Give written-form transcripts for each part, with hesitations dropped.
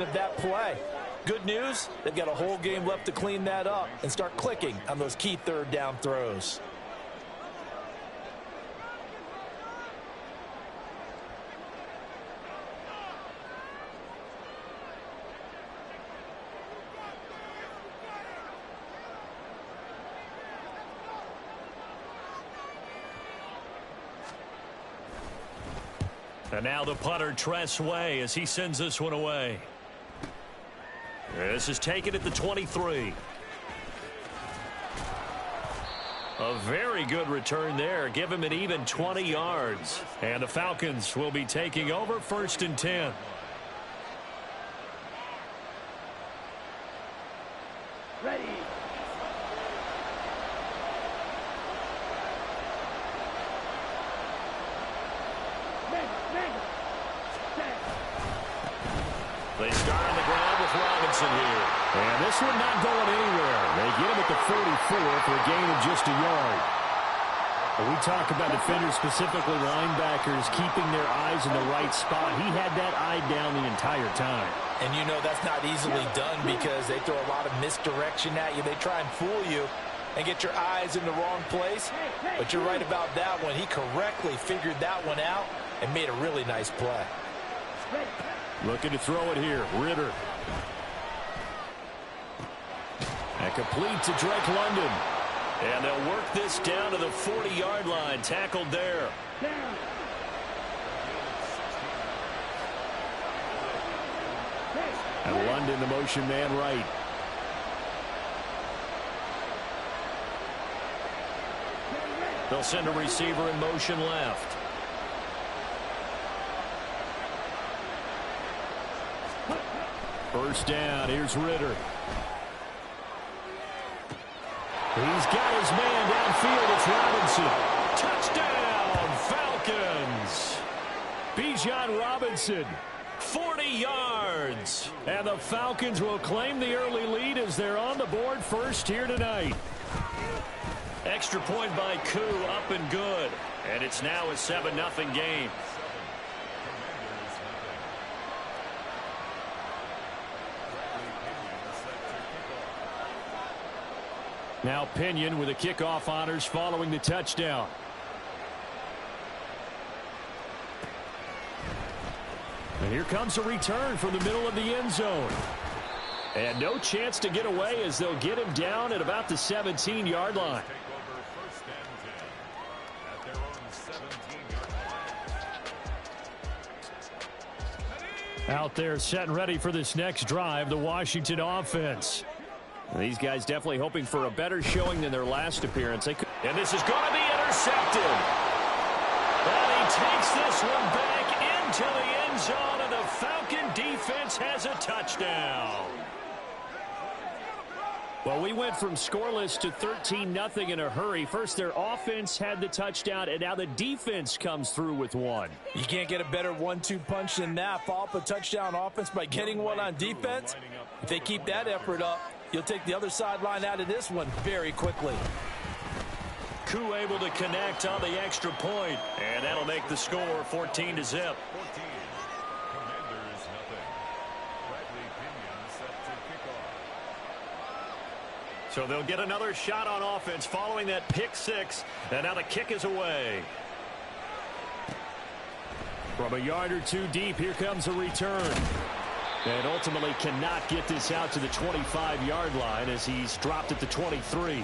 of that play. Good news, they've got a whole game left to clean that up and start clicking on those key third down throws. And now the punter, Tress Way, as he sends this one away. This is taken at the 23. A very good return there. Give him an even 20 yards. And the Falcons will be taking over 1st and 10. Ready. They start on the ground with Robinson here. And this one not going anywhere. They get him at the 44 for a gain of just a yard. When we talk about defenders, specifically linebackers, keeping their eyes in the right spot, he had that eye down the entire time. And you know that's not easily done because they throw a lot of misdirection at you. They try and fool you and get your eyes in the wrong place. But you're right about that one. He correctly figured that one out and made a really nice play. Looking to throw it here. Ritter. And complete to Drake London. And they'll work this down to the 40-yard line. Tackled there. And London, the motion man right. They'll send a receiver in motion left. First down, here's Ritter. He's got his man downfield. It's Robinson. Touchdown, Falcons. Bijan Robinson, 40 yards. And the Falcons will claim the early lead as they're on the board first here tonight. Extra point by Koo, up and good. And it's now a 7-0 game. Now Pinion with the kickoff honors following the touchdown. And here comes a return from the middle of the end zone. And no chance to get away as they'll get him down at about the 17-yard line. Out there set and ready for this next drive, the Washington offense. These guys definitely hoping for a better showing than their last appearance. And this is going to be intercepted. And he takes this one back into the end zone, and the Falcon defense has a touchdown. Well, we went from scoreless to 13-0 in a hurry. First, their offense had the touchdown, and now the defense comes through with one. You can't get a better 1-2 punch than that. Follow up a touchdown offense by getting one on defense. If they keep that effort up, you'll take the other sideline out of this one very quickly. Koo able to connect on the extra point, and that'll make the score 14-0. So they'll get another shot on offense following that pick six, and now the kick is away. From a yard or two deep, here comes a return. And ultimately cannot get this out to the 25-yard line as he's dropped at the 23.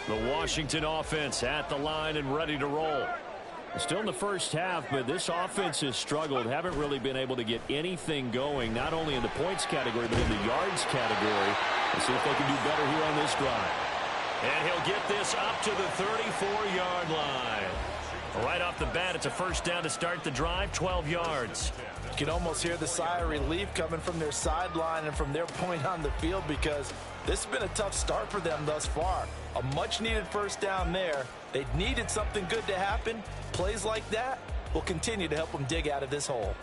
The Washington offense at the line and ready to roll. Still in the first half, but this offense has struggled. Haven't really been able to get anything going, not only in the points category, but in the yards category. Let's see if they can do better here on this drive. And he'll get this up to the 34-yard line. Right off the bat, it's a first down to start the drive, 12 yards. You can almost hear the sigh of relief coming from their sideline and from their point on the field because this has been a tough start for them thus far. A much-needed first down there. They needed something good to happen. Plays like that will continue to help them dig out of this hole.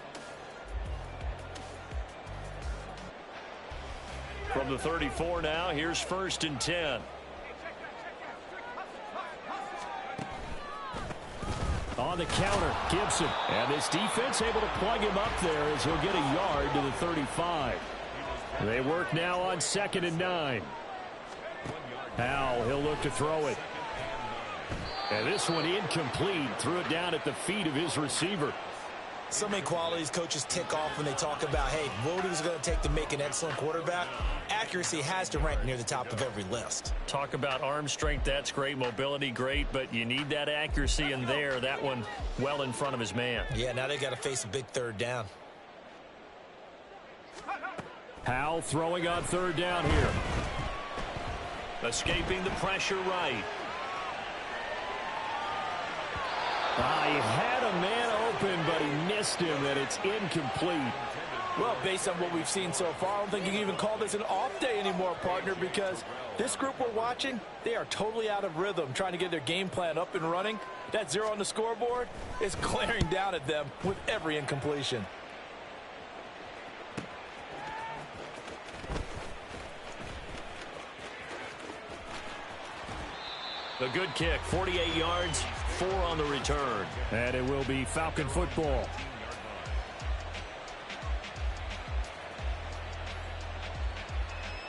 From the 34 now, here's 1st and 10. On the counter, Gibson. And this defense able to plug him up there as he'll get a yard to the 35. They work now on 2nd and 9. Howell, he'll look to throw it. And this one incomplete. Threw it down at the feet of his receiver. So many qualities coaches tick off when they talk about, hey, what is it going to take to make an excellent quarterback? Accuracy has to rank near the top of every list. Talk about arm strength, that's great. Mobility, great, but you need that accuracy in there. That one well in front of his man. Yeah, now they got to face a big 3rd down. Howell throwing on 3rd down here. Escaping the pressure right. He had a man open, but he missed him, and it's incomplete. Well, based on what we've seen so far, I don't think you can even call this an off day anymore, partner, because this group we're watching, they are totally out of rhythm, trying to get their game plan up and running. That 0 on the scoreboard is glaring down at them with every incompletion. A good kick, 48 yards, 4 on the return. And it will be Falcon football.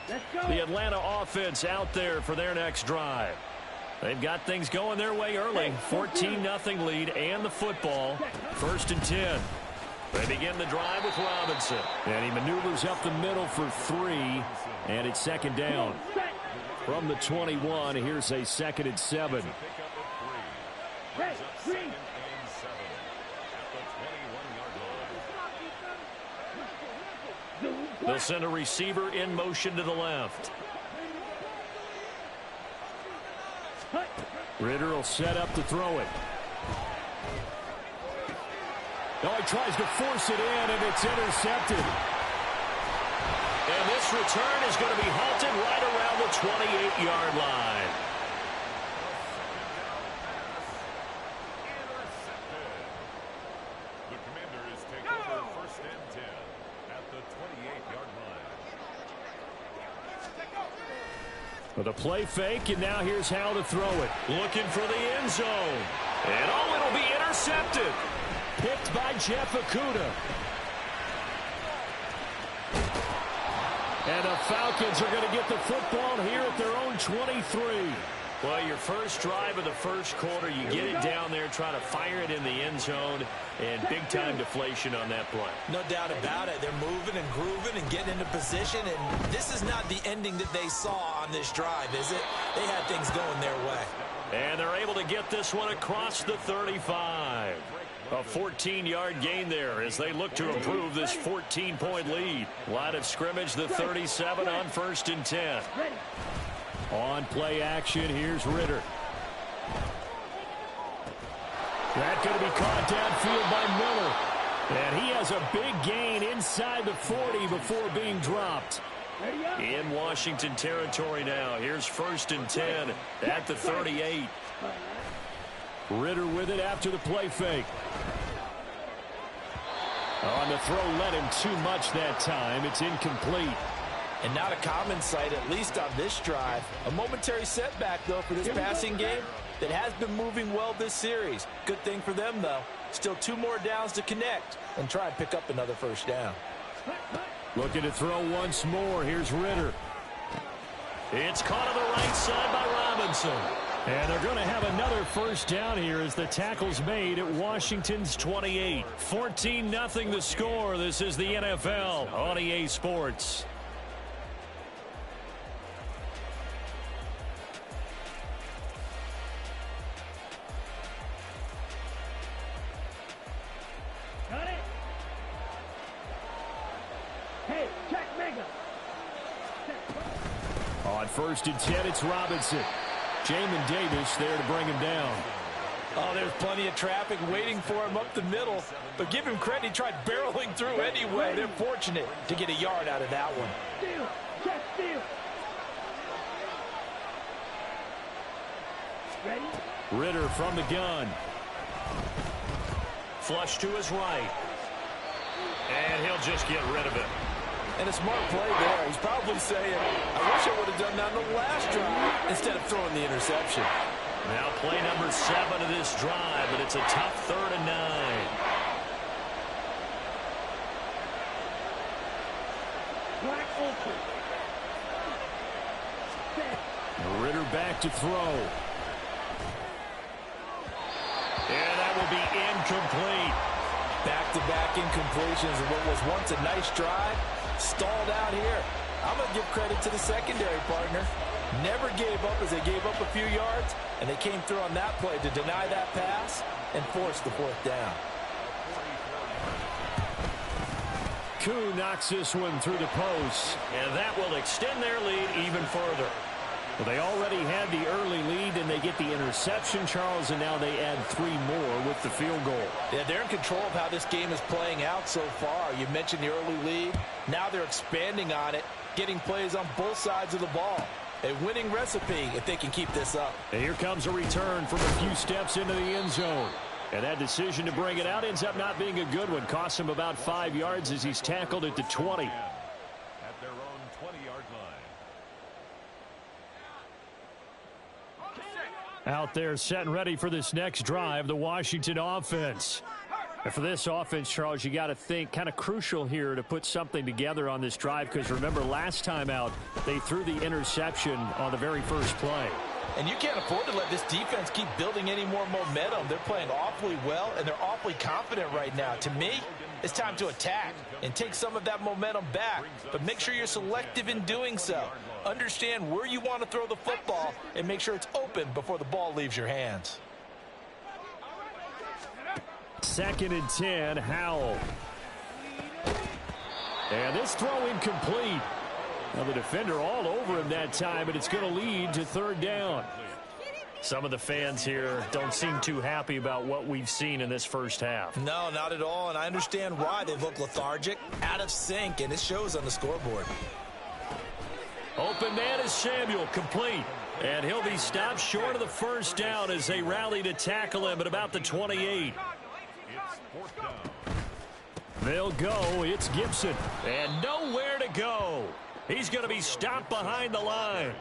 Let's go. The Atlanta offense out there for their next drive. They've got things going their way early. 14-0 lead and the football. 1st and 10. They begin the drive with Robinson. And he maneuvers up the middle for 3. And it's 2nd down. From the 21, here's a 2nd and 7. They'll send a receiver in motion to the left. Ritter will set up to throw it. Oh, he tries to force it in, and it's intercepted. And this return is going to be halted right around the 28-yard line. The Commanders take over 1st and 10 at the 28-yard line. With a play fake, and now here's how to throw it. Looking for the end zone. And it'll be intercepted. Picked by Jeff Okudah. And the Falcons are going to get the football here at their own 23. Well, your first drive of the first quarter, you get it down there, try to fire it in the end zone, and big-time deflation on that play. No doubt about it. They're moving and grooving and getting into position, and this is not the ending that they saw on this drive, is it? They had things going their way. And they're able to get this one across the 35. A 14-yard gain there as they look to improve this 14-point lead. Line of scrimmage, the 37 on 1st and 10. On play action, here's Ritter. That's going to be caught downfield by Miller. And he has a big gain inside the 40 before being dropped. In Washington territory now. Here's 1st and 10 at the 38. Ritter with it after the play fake. On the throw, led him too much that time. It's incomplete. And not a common sight, at least on this drive. A momentary setback, though, for this passing game that has been moving well this series. Good thing for them, though. Still 2 more downs to connect and try and pick up another 1st down. Looking to throw once more. Here's Ritter. It's caught on the right side by Robinson. And they're going to have another 1st down here as the tackle's made at Washington's 28. 14-0 the score. This is the NFL on EA Sports. Got it. Hey, check mega. On 1st and 10, it's Robinson. Jamin Davis there to bring him down. Oh, there's plenty of traffic waiting for him up the middle. But give him credit, he tried barreling through anyway. They're fortunate to get a yard out of that one. Steal. Check steal. Ready? Ritter from the gun. Flush to his right. And he'll just get rid of it. And a smart play there. He's probably saying, I wish I would have done that in the last drive instead of throwing the interception. Now play number 7 of this drive, but it's a tough 3rd and 9. Black open. Ritter back to throw. And that will be incomplete. Back-to-back incompletions of what was once a nice drive, stalled out here. I'm going to give credit to the secondary partner. Never gave up as they gave up a few yards, and they came through on that play to deny that pass and force the 4th down. Koo knocks this one through the post, and that will extend their lead even further. Well, they already had the early lead, and they get the interception, Charles, and now they add 3 more with the field goal. Yeah, they're in control of how this game is playing out so far. You mentioned the early lead. Now they're expanding on it, getting plays on both sides of the ball. A winning recipe if they can keep this up. And here comes a return from a few steps into the end zone. And that decision to bring it out ends up not being a good one. Costs him about 5 yards as he's tackled at the 20. At their own 20-yard line. Out there set and ready for this next drive, the Washington offense. And for this offense, Charles, you got to think kind of crucial here to put something together on this drive, because remember last time out they threw the interception on the very first play. And you can't afford to let this defense keep building any more momentum. They're playing awfully well, and they're awfully confident right now. To me, it's time to attack and take some of that momentum back. But make sure you're selective in doing so. Understand where you want to throw the football and make sure it's open before the ball leaves your hands. 2nd and 10, Howell. And this throw incomplete. Well, the defender all over him that time, and it's going to lead to 3rd down. Some of the fans here don't seem too happy about what we've seen in this first half. No, not at all, and I understand why. They look lethargic, out of sync, and it shows on the scoreboard. Open man is Samuel, complete. And he'll be stopped short of the 1st down as they rally to tackle him at about the 28. It's 4th down. They'll go. It's Gibson. And nowhere to go. He's going to be stopped behind the line.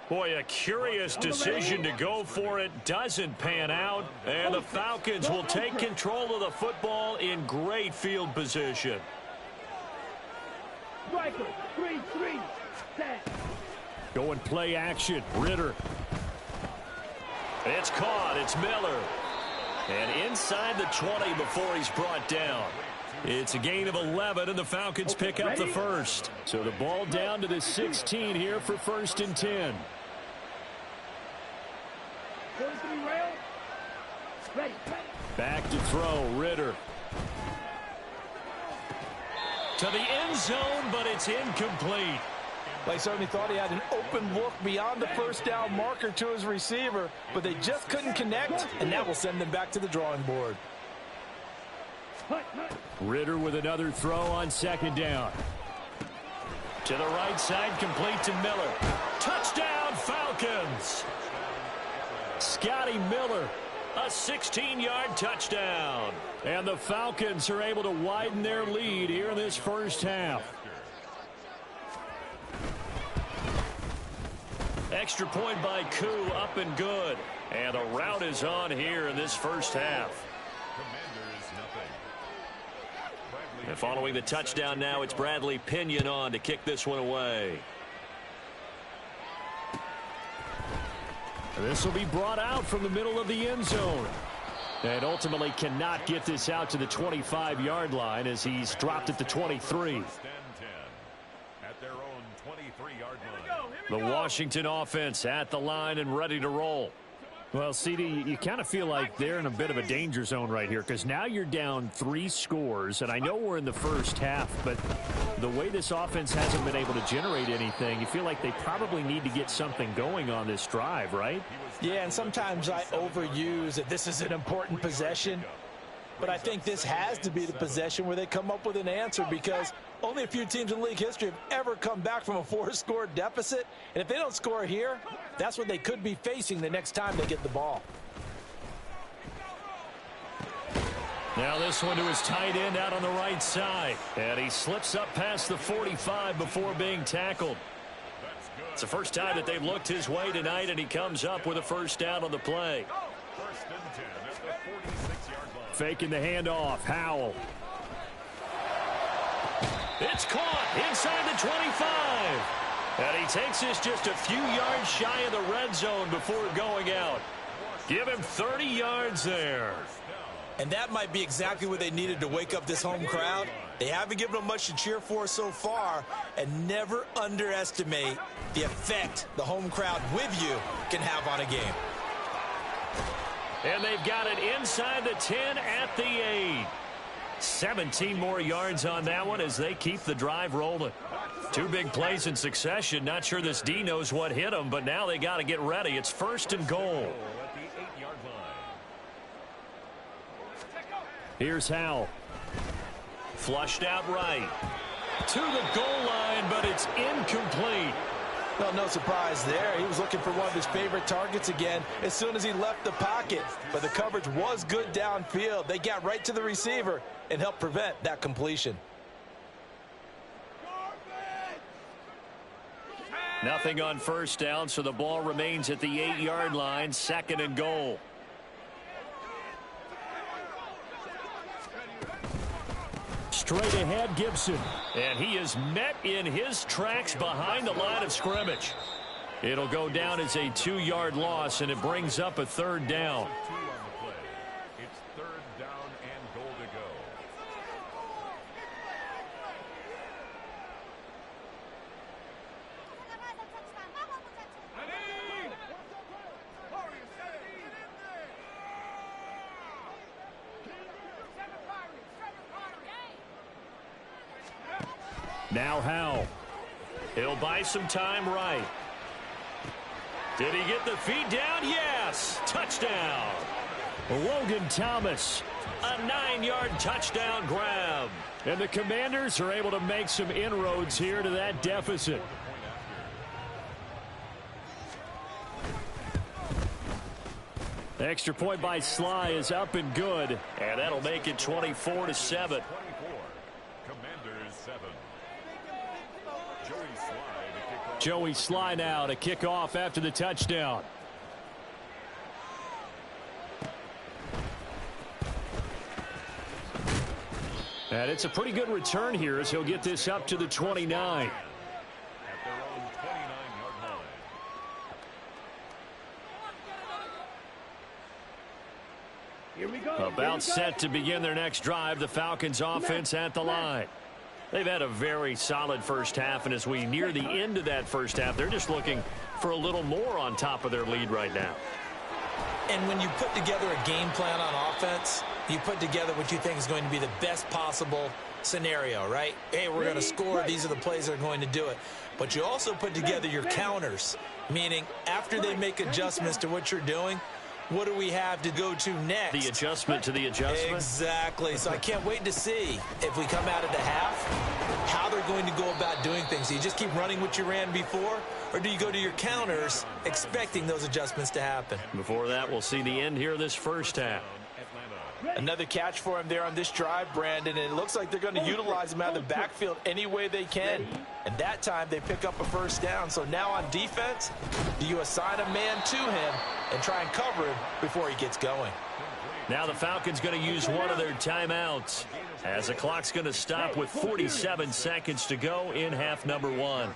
Boy, a curious decision to go for it. Doesn't pan out. And the Falcons will take control of the football in great field position. Striker, 3-3, set. Going play action. Ritter. It's caught. It's Miller. And inside the 20 before he's brought down. It's a gain of 11, and the Falcons pick up the 1st. So the ball down to the 16 here for 1st and 10. 43 rail. Ready. Back to throw. Ritter. To the end zone, but it's incomplete. They certainly thought he had an open look beyond the 1st down marker to his receiver, but they just couldn't connect, and that will send them back to the drawing board. Ritter with another throw on 2nd down. To the right side, complete to Miller. Touchdown, Falcons! Scotty Miller, a 16-yard touchdown. And the Falcons are able to widen their lead here in this first half. Extra point by Koo, up and good. And the route is on here in this first half. And following the touchdown now, it's Bradley Pinion on to kick this one away. This will be brought out from the middle of the end zone. And ultimately cannot get this out to the 25-yard line as he's dropped at the 23. At their own 23-yard line. The Washington offense at the line and ready to roll. Well, CD, you kind of feel like they're in a bit of a danger zone right here, because now you're down 3 scores, and I know we're in the first half, but the way this offense hasn't been able to generate anything, you feel like they probably need to get something going on this drive, right? Yeah, and sometimes I overuse that this is an important possession, but I think this has to be the possession where they come up with an answer, because only a few teams in league history have ever come back from a 4-score deficit. And if they don't score here, that's what they could be facing the next time they get the ball. Now this one to his tight end out on the right side. And he slips up past the 45 before being tackled. That's good. It's the first time that they've looked his way tonight, and he comes up with a first down on the play. First and 10 at the 46-yard line. Faking the handoff. Howell. It's caught inside the 25. And he takes this just a few yards shy of the red zone before going out. Give him 30 yards there. And that might be exactly what they needed to wake up this home crowd. They haven't given them much to cheer for so far, and never underestimate the effect the home crowd with you can have on a game. And they've got it inside the 10 at the 8. 17 more yards on that one as they keep the drive rolling. Two big plays in succession. Not sure this D knows what hit them, but now they got to get ready. It's first and goal. At the 8-yard line. Here's Howell. Flushed out right. To the goal line, but it's incomplete. Well, no surprise there. He was looking for one of his favorite targets again as soon as he left the pocket. But the coverage was good downfield. They got right to the receiver and helped prevent that completion. Nothing on first down, so the ball remains at the 8-yard line, second and goal. Straight ahead, Gibson. And he is met in his tracks behind the line of scrimmage. It'll go down as a 2-yard loss, and it brings up a third down. 2 on the play. It's third down and goal to go. Now Howell. He'll buy some time right. Did he get the feet down? Yes. Touchdown. Logan Thomas. A 9-yard touchdown grab. And the Commanders are able to make some inroads here to that deficit. Extra point by Sly is up and good. And that'll make it 24-7. Commanders 7. Joey Sly now to kick off after the touchdown. And it's a pretty good return here as he'll get this up to the 29. At their own 29-yard line. Here we go. About set to begin their next drive. The Falcons offense at the line. They've had a very solid first half, and as we near the end of that first half, they're just looking for a little more on top of their lead right now. And when you put together a game plan on offense, you put together what you think is going to be the best possible scenario, right? Hey, we're going to score. These are the plays that are going to do it. But you also put together your counters, meaning after they make adjustments to what you're doing, what do we have to go to next? The adjustment to the adjustment? Exactly. So I can't wait to see if we come out of the half, how they're going to go about doing things. Do you just keep running what you ran before, or do you go to your counters expecting those adjustments to happen? Before that, we'll see the end here of this first half. Another catch for him there on this drive, Brandon, and it looks like they're going to utilize him out of the backfield any way they can. And that time they pick up a first down. So now on defense, do you assign a man to him and try and cover him before he gets going? Now the Falcons going to use one of their timeouts as the clock's going to stop with 47 seconds to go in half number 1.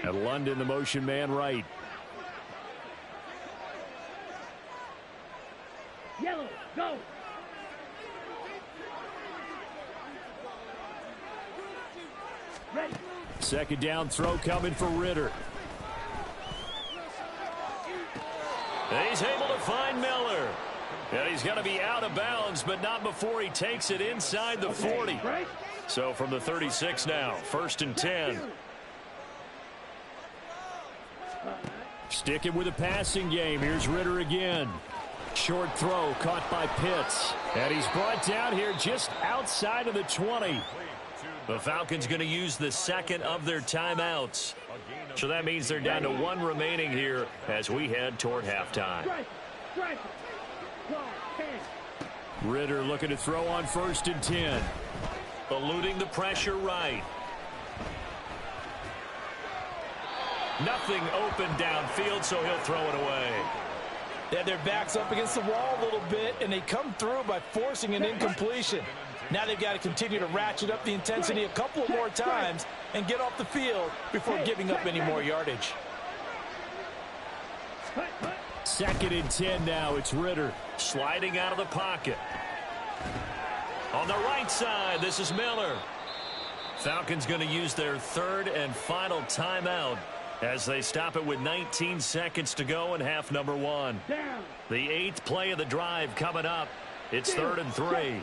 And London, the motion man right. Yellow, go. Ready. Second down throw coming for Ritter. And he's able to find Miller. And he's going to be out of bounds, but not before he takes it inside the 40. So from the 36 now, first and 10. Sticking with a passing game. Here's Ritter again. Short throw caught by Pitts. And he's brought down here just outside of the 20. The Falcons going to use the second of their timeouts. So that means they're down to one remaining here as we head toward halftime. Ritter looking to throw on first and 10. Eluding the pressure right. Nothing open downfield, so he'll throw it away. They had their backs up against the wall a little bit, and they come through by forcing an incompletion. Now they've got to continue to ratchet up the intensity a couple more times and get off the field before giving up any more yardage. 2nd and 10 now. It's Ritter sliding out of the pocket. On the right side, this is Miller. Falcons going to use their 3rd and final timeout as they stop it with 19 seconds to go in half number 1. The 8th play of the drive coming up. It's 3rd and 3.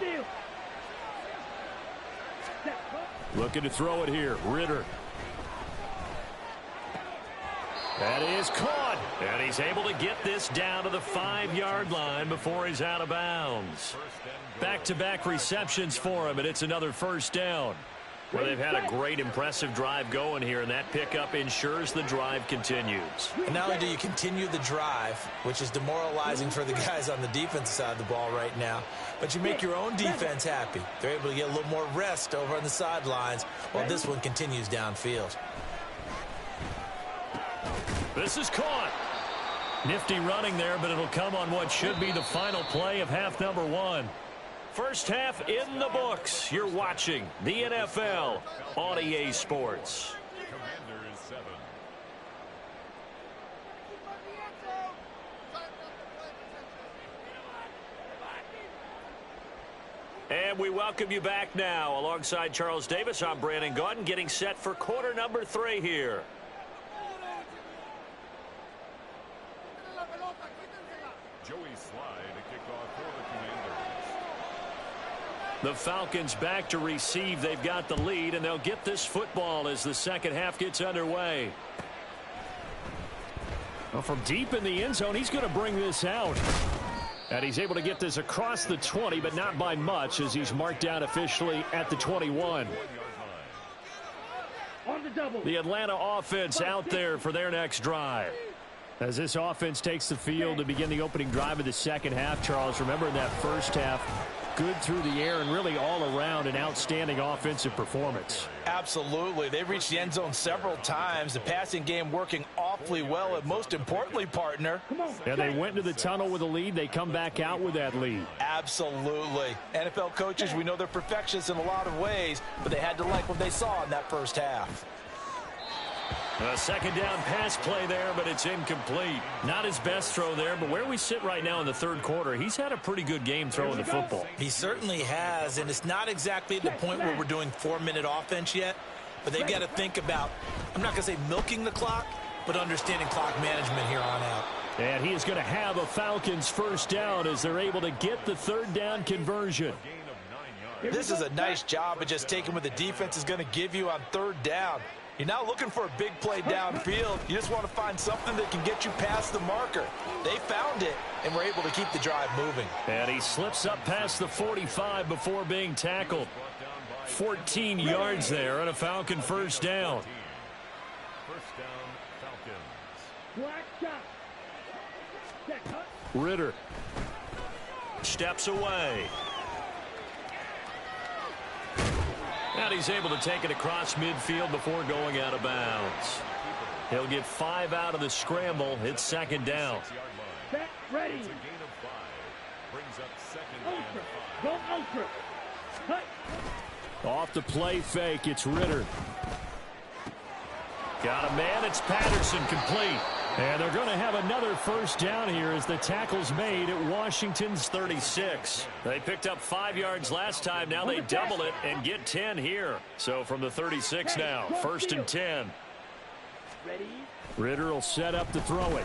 Looking to throw it here. Ritter. That is caught. And he's able to get this down to the 5-yard line before he's out of bounds. Back-to-back receptions for him, and it's another first down. Well, they've had a great, impressive drive going here, and that pickup ensures the drive continues. And not only do you continue the drive, which is demoralizing for the guys on the defensive side of the ball right now, but you make your own defense happy. They're able to get a little more rest over on the sidelines while this one continues downfield. This is caught. Nifty running there, but it'll come on what should be the final play of half number 1. First half in the books. You're watching the NFL on EA Sports. Commander is 7. And we welcome you back now. Alongside Charles Davis, I'm Brandon Gaudin, getting set for quarter number 3 here. Joey Slye to kick off for the Commanders. The Falcons back to receive. They've got the lead, and they'll get this football as the second half gets underway. Well, from deep in the end zone, he's going to bring this out. And he's able to get this across the 20, but not by much, as he's marked down officially at the 21. On the double. The Atlanta offense out there for their next drive. As this offense takes the field to begin the opening drive of the second half, Charles, remember in that first half, good through the air and really all around an outstanding offensive performance. Absolutely. They've reached the end zone several times. The passing game working awfully well, and most importantly, partner. And they went into the tunnel with a lead. They come back out with that lead. Absolutely. NFL coaches, we know they're perfectionists in a lot of ways, but they had to like what they saw in that first half. A second down pass play there, but it's incomplete. Not his best throw there, but where we sit right now in the third quarter, he's had a pretty good game throwing the football. He certainly has, and it's not exactly at the point where we're doing 4-minute offense yet, but they've got to think about, I'm not going to say milking the clock, but understanding clock management here on out. And he is going to have a Falcons first down as they're able to get the third down conversion. This is a nice job of just taking what the defense is going to give you on third down. You're not looking for a big play downfield. You just want to find something that can get you past the marker. They found it, and were able to keep the drive moving. And he slips up past the 45 before being tackled. 14 yards there and a Falcon first down. First down, Falcons. Black shot. Ritter steps away. And he's able to take it across midfield before going out of bounds. He'll get 5 out of the scramble. It's second down. Set, ready. It's a gain of 5. Brings up second Ultra. and 5. Go ultra. Cut. Off the play fake, it's Ritter. Got a man, it's Patterson, complete. And they're going to have another first down here as the tackle's made at Washington's 36. They picked up 5 yards last time. Now they double it and get 10 here. So from the 36 now, first and 10. Ready. Ritter will set up to throw it.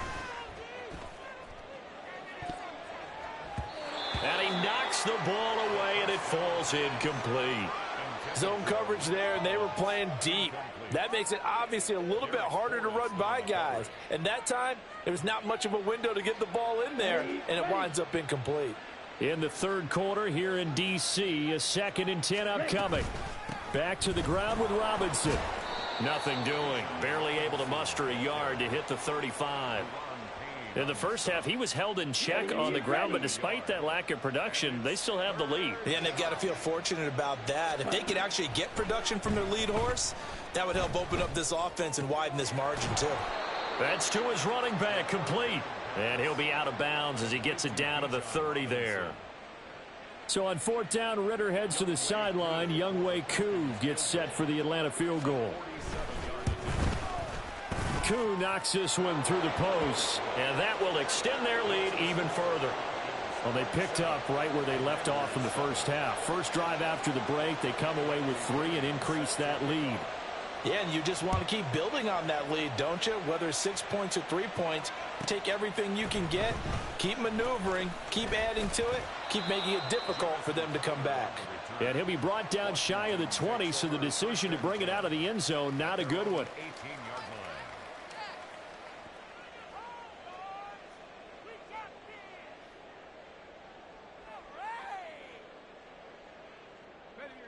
And he knocks the ball away, and it falls incomplete. Zone coverage there, and they were playing deep. That makes it obviously a little bit harder to run by guys. And that time, there was not much of a window to get the ball in there, and it winds up incomplete. In the third quarter here in D.C., a second and 10 upcoming. Back to the ground with Robinson. Nothing doing. Barely able to muster a yard to hit the 35. In the first half, he was held in check on the ground, but despite that lack of production, they still have the lead. Yeah, and they've got to feel fortunate about that. If they could actually get production from their lead horse, that would help open up this offense and widen this margin too. That's to his running back, complete. And he'll be out of bounds as he gets it down to the 30 there. So on 4th down, Ritter heads to the sideline. Younghoe Koo gets set for the Atlanta field goal. Koo knocks this one through the post, and that will extend their lead even further. Well, they picked up right where they left off in the first half. First drive after the break, they come away with 3 and increase that lead. Yeah, and you just want to keep building on that lead, don't you? Whether it's 6 points or 3 points, take everything you can get, keep maneuvering, keep adding to it, keep making it difficult for them to come back. And he'll be brought down shy of the 20, so the decision to bring it out of the end zone, not a good one. 18-yard line.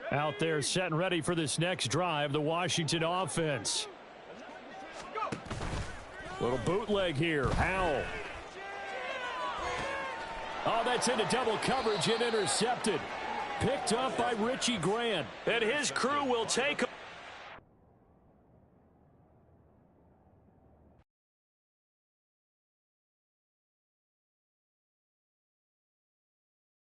Out there set and ready for this next drive, the Washington offense. Little bootleg here. Howell. Oh, that's into double coverage and intercepted. Picked up by Richie Grant. And his crew will take